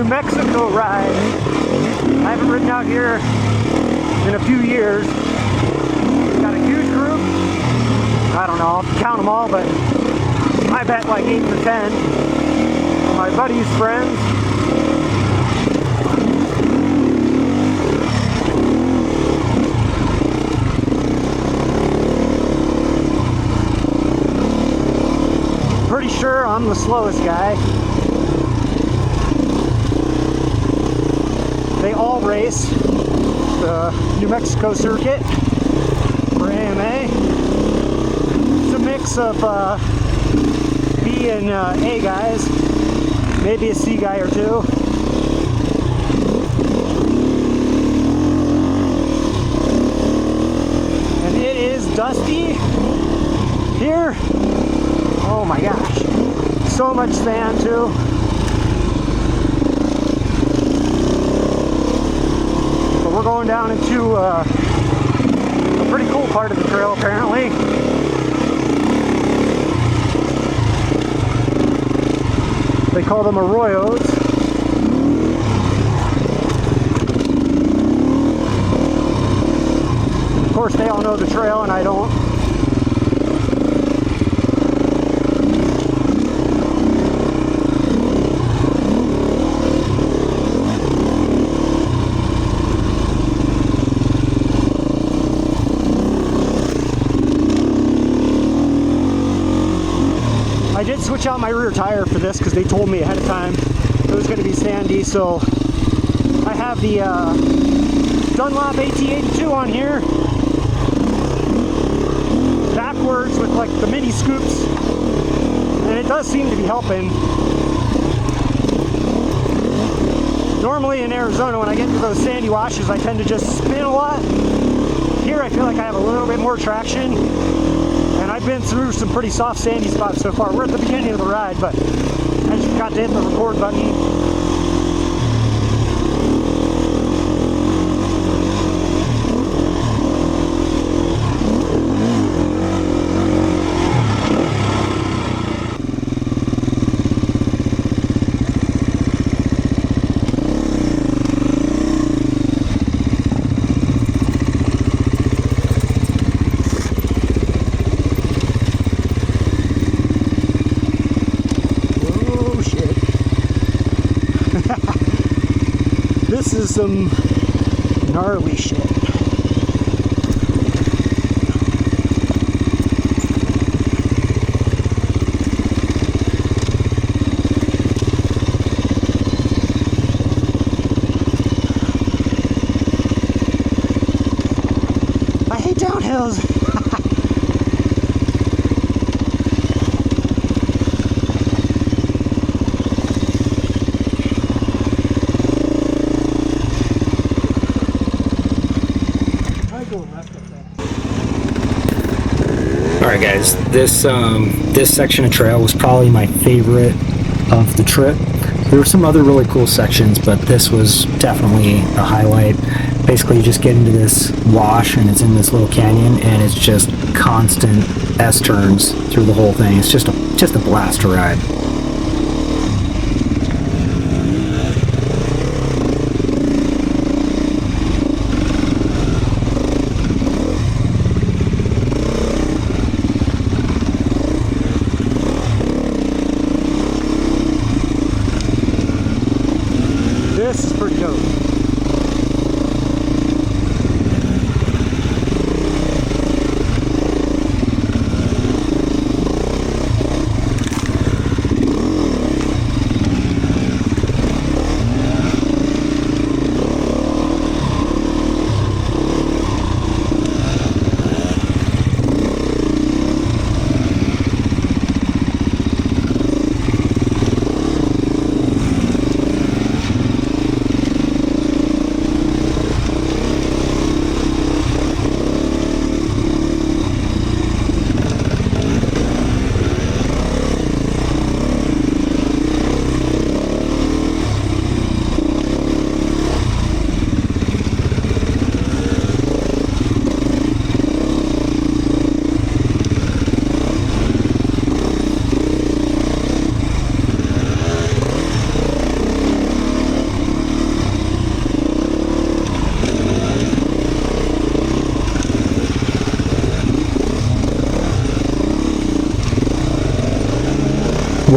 Mexico ride. I haven't ridden out here in a few years. Got a huge group. I don't know, I'll count them all, but I bet like 8 or 10. My buddies' friends. Pretty sure I'm the slowest guy. They all race the New Mexico circuit for AMA. It's a mix of B and A guys, maybe a C guy or two. And it is dusty here. Oh my gosh, so much sand too. But we're going down into a pretty cool part of the trail apparently. They call them arroyos. Of course they all know the trail and I don't. I did switch out my rear tire for this because they told me ahead of time it was going to be sandy, so I have the Dunlop AT82 on here, backwards with like the mini scoops, and it does seem to be helping. Normally in Arizona when I get into those sandy washes I tend to just spin a lot. Here I feel like I have a little bit more traction. And I've been through some pretty soft sandy spots so far. We're at the beginning of the ride, but I just forgot to hit the record button. This is some gnarly shit. I hate downhills. Alright guys, this section of trail was probably my favorite of the trip. There were some other really cool sections, but this was definitely a highlight. Basically you just get into this wash and it's in this little canyon and it's just constant S-turns through the whole thing. It's just a blast to ride. This is pretty dope.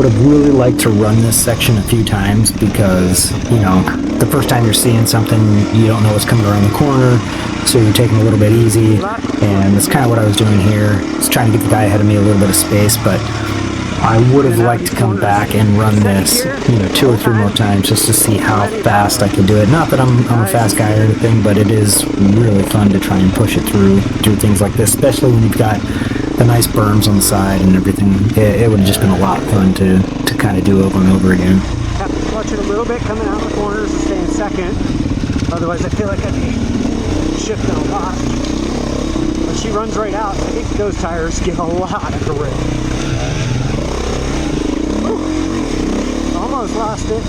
I'd really like to run this section a few times because, you know, the first time you're seeing something, you don't know what's coming around the corner, so you're taking a little bit easy, and that's kind of what I was doing here. I was trying to give the guy ahead of me a little bit of space, but I would have liked to come back and run this, you know, 2 or 3 more times just to see how fast I could do it. Not that I'm a fast guy or anything, but it is really fun to try and push it through things like this, especially when you've got the nice berms on the side and everything. It would have just been a lot of fun to kind of do over and over again. Have to clutch it a little bit coming out the corners to stay in second. Otherwise, I feel like I'd be shifting a lot. But she runs right out. I think those tires give a lot of grip. Almost lost it.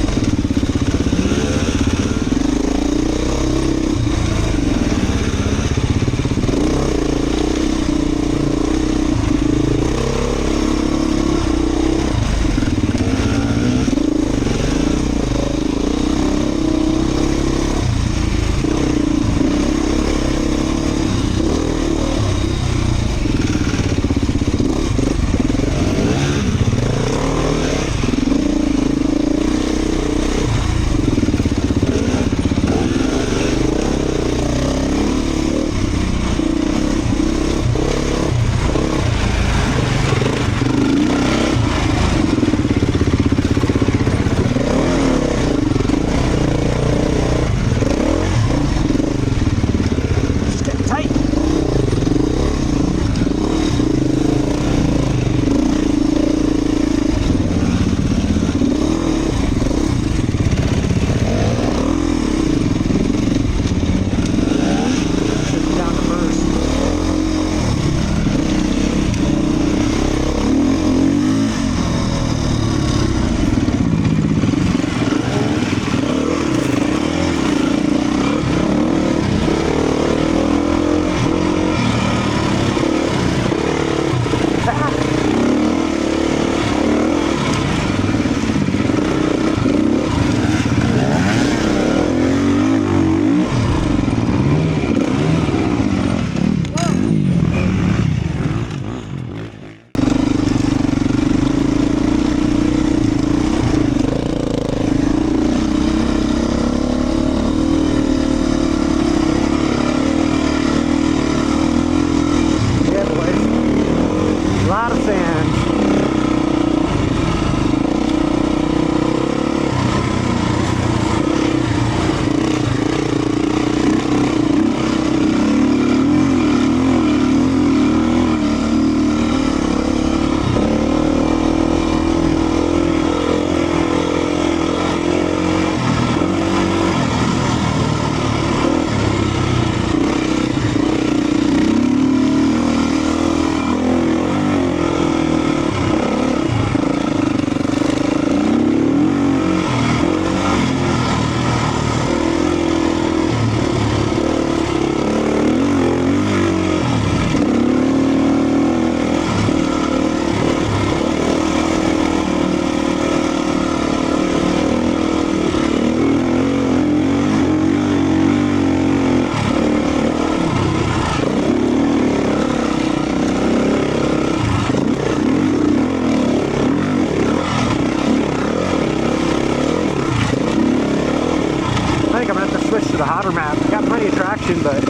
the hotter map. Got plenty of traction, but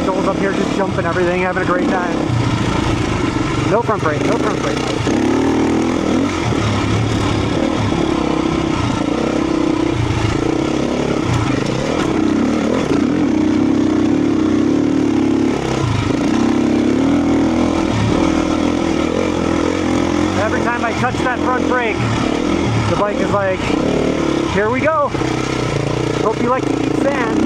Joel's up here just jumping everything, having a great time. No front brake, no front brake. Every time I touch that front brake, the bike is like, here we go. Hope you like to eat sand.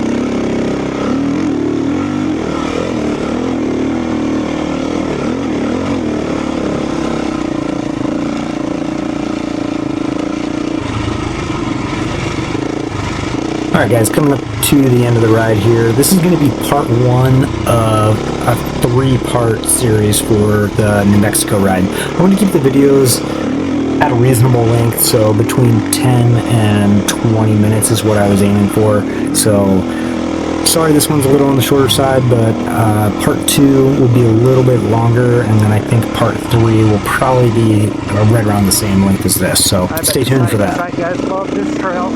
Alright guys, coming up to the end of the ride here. This is going to be part 1 of a 3-part series for the New Mexico ride. I want to keep the videos at a reasonable length, so between 10 and 20 minutes is what I was aiming for. So, sorry this one's a little on the shorter side, but part 2 will be a little bit longer, and then I think part 3 will probably be right around the same length as this. So, stay tuned for that. Guys love this trail.